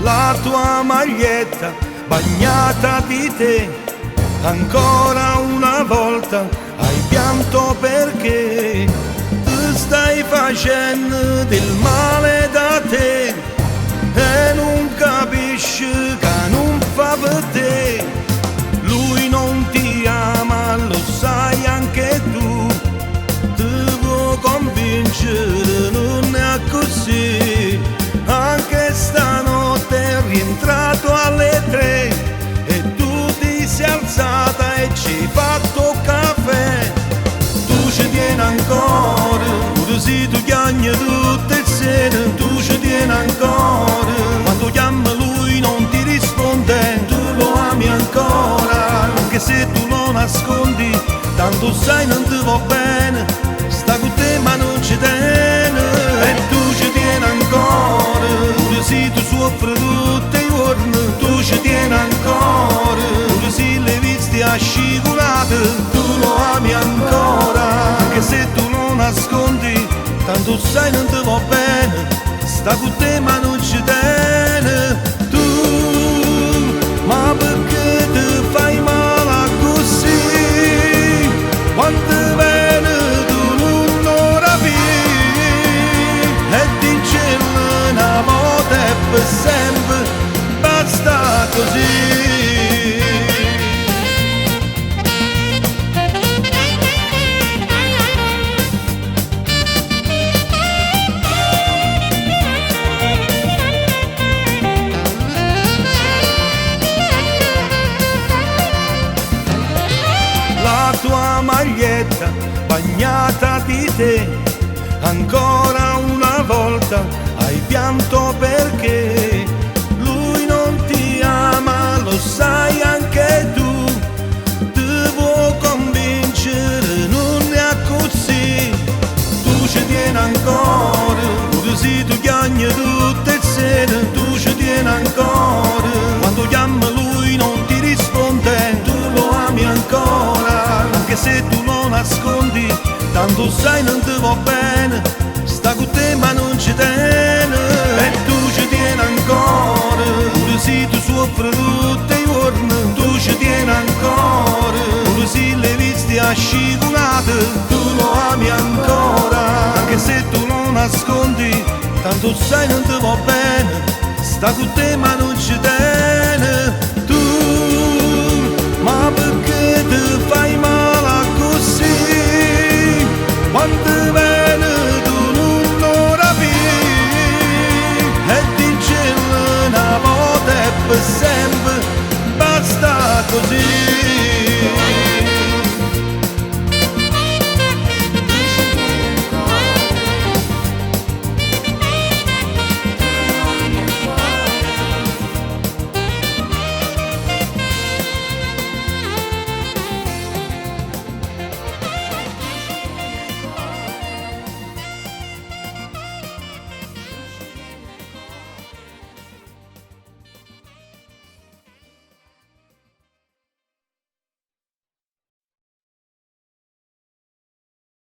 la tua maglietta bagnata di te, ancora una volta hai pianto perché tu stai facendo del male da te e non capisci che non fa per te. Lui non ti ama, lo sai anche tu, ti vuoi convincere, non è così. Anche stanotte è rientrato alle 3 e tu ti sei alzata e ci hai fatto caffè. Tu ci tieni ancora, pure se tu chiami tutte le sere, tu ci tieni ancora. Quando chiama lui non ti risponde, tu lo ami ancora, anche se tu lo nascondi, tanto sai non ti va bene, sta con te ma non ci tiene. E tu ci tieni ancora, pure se tu soffri tutti i giorni, tu ci tieni ancora, pure se le viste scivolate, tu lo ami ancora, anche se tu lo nascondi, tanto sai non ti va bene, sta con te ma non ci tiene. Tu, ma perché ti fai male così? Quante bene tu non lo rapi e diccelo una volta e per sempre, basta così. La tua maglietta bagnata di te, ancora una volta hai pianto perché lui non ti ama, lo sai anche tu, ti vuoi convincere, non è così. Tu ci tieni ancora, pure se tu chiami tutte le sere, tu ci tieni ancora. Quando chiama lui non ti risponde, tu lo ami ancora, anche se tu lo nascondi, tanto sai non ti va bene, sta con te ma non ci tiene. E tu ci tieni ancora, pure se tu soffri tutti i giorni, tu ci tieni ancora, pure se le viste scivolate, tu lo ami ancora, anche se tu lo nascondi, tanto sai non ti va bene, sta con te ma non ci tiene. Tu, ma perché ti fai male?